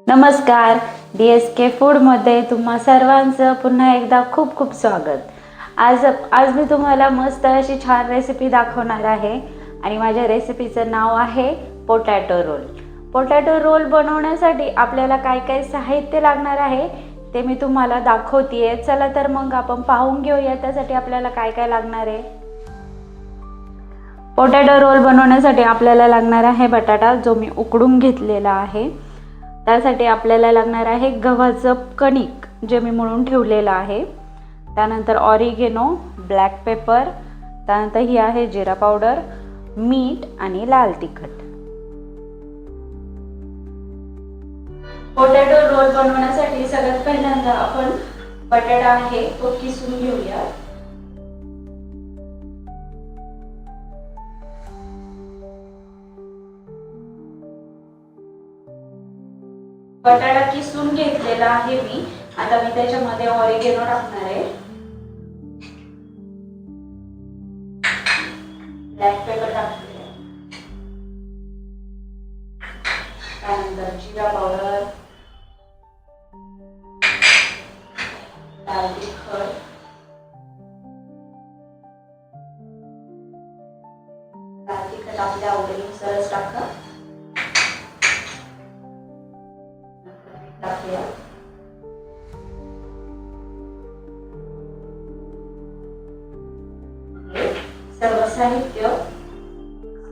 नमस्कार, DSK फूडमध्ये तुम्हा सर्वांचं पुन्हा एकदा खूप खूप स्वागत। आज मी तुम्हाला मस्त अशी छान रेसिपी दाखवणार आहे आणि माझ्या रेसिपीचं नाव आहे पोटॅटो रोल। पोटॅटो रोल बनवण्यासाठी आपल्याला काय काय साहित्य लागणार आहे ते मी तुम्हाला दाखवतेय। चला तर मग आपण पाहून घेऊया त्यासाठी आपल्याला काय काय लागणार आहे। पोटॅटो रोल बनवण्यासाठी आपल्याला लागणार आहे बटाटा, जो मी उकडून घेतलेला आहे। त्यासाठी आपल्याला लागणार आहे गव्हाचं कणिक, जे मी मळून ठेवलेलं आहे। त्यानंतर ऑरिगेनो, ब्लॅक पेपर, त्यानंतर ही आहे जिरा पावडर, मीठ आणि लाल तिखट। पोटॅटो रोल बनवण्यासाठी सगळ्यात पहिल्यांदा आपण बटाटा आहे तो किसून घेऊया। बटाटा किसून घेतलेला आहे मी। आता मी त्याच्यामध्ये ऑरिगेनो टाकणार आहे, ब्लॅक पेपर टाकते, त्यानंतर जिरा पावडर, लाल तिखट, आपल्या आवडीनुसार टाका। सर्व साहित्य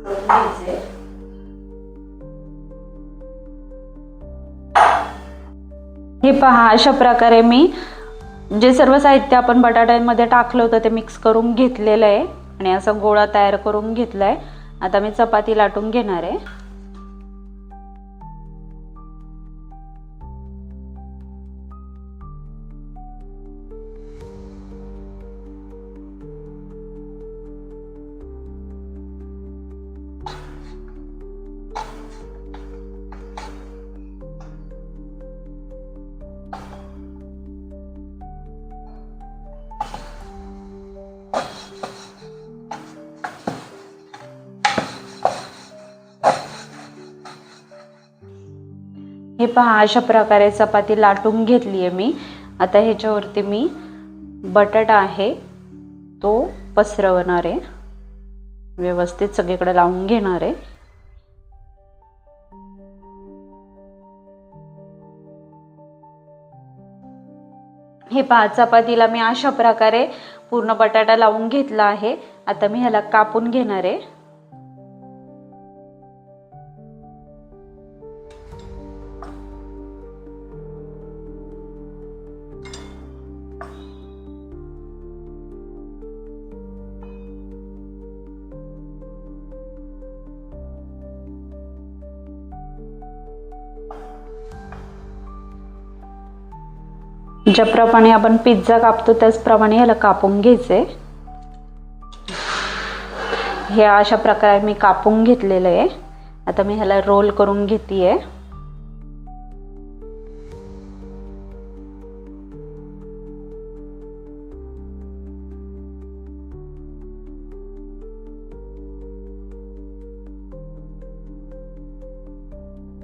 करून घ्यायचे। हे पहा, अशा प्रकारे मी जे सर्व साहित्य आपण बटाट्यांमध्ये टाकलं होतं ते मिक्स करून घेतलेलं आहे आणि असा गोळा तयार करून घेतलाय। आता मी चपाती लाटून घेणार आहे। हे पहा, अशा प्रकारे चपाती लाटून घेतली आहे मी। आता ह्याच्यावरती मी बटाटा आहे तो पसरवणार आहे, व्यवस्थित सगळीकडे लावून घेणार आहे। हे पहा, चपातीला मी अशा प्रकारे पूर्ण बटाटा लावून घेतला आहे। आता मी ह्याला कापून घेणार आहे। ज्याप्रमाणे आपण पिझ्झा कापतो त्याचप्रमाणे ह्याला कापून घ्यायचे। हे अशा प्रकारे मी कापून घेतलेलं आहे। आता मी ह्याला रोल करून घेतेय।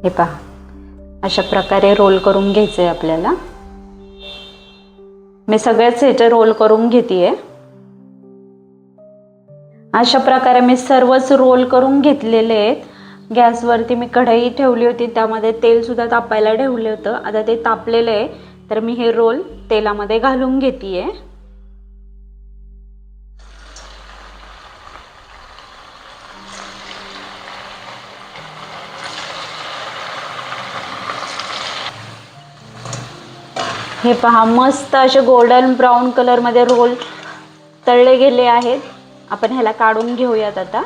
हे पहा, अशा प्रकारे रोल करून घ्यायचंय आपल्याला। मी सगळेच ह्याचे रोल करून घेतेय। अशा प्रकारे मी सर्वच रोल करून घेतलेले आहेत। गॅसवरती मी कढई ठेवली होती, त्यामध्ये तेल सुद्धा तापायला ठेवले होतं। आता ते तापलेले आहे, तर मी हे रोल तेलामध्ये घालून घेतेय। हे पहा, मस्त असे गोल्डन ब्राउन कलर मध्ये रोल तळले गेले आहेत। आपण ह्याला काढून घेऊयात आता।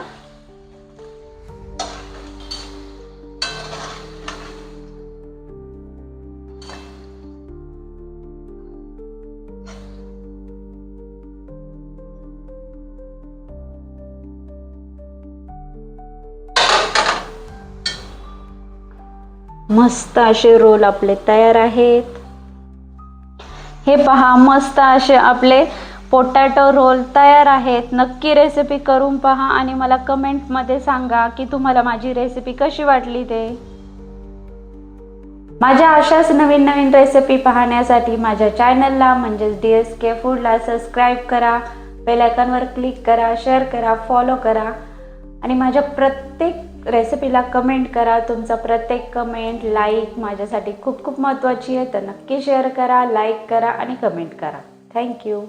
मस्त असे रोल आपले तयार आहेत। हे पहा, मस्त असे आपले पोटॅटो रोल तयार आहेत. नक्की रेसिपी करून पहा आणि मला कमेंटमध्ये सांगा की तुम्हाला माझी रेसिपी कशी वाटली ते. माझ्या अशाच नवीन नवीन रेसिपी पाहण्यासाठी माझ्या चॅनलला म्हणजेच DSK फूडला सबस्क्राईब करा, बेल आयकॉनवर क्लिक करा, शेअर करा, फॉलो करा आणि माझ्या प्रत्येक रेसिपीला कमेंट करा. तुमचा प्रत्येक कमेंट, लाईक माझ्यासाठी खूप खूप महत्त्वाची आहे. तर नक्की शेअर करा, लाईक करा आणि कमेंट करा. थँक्यू.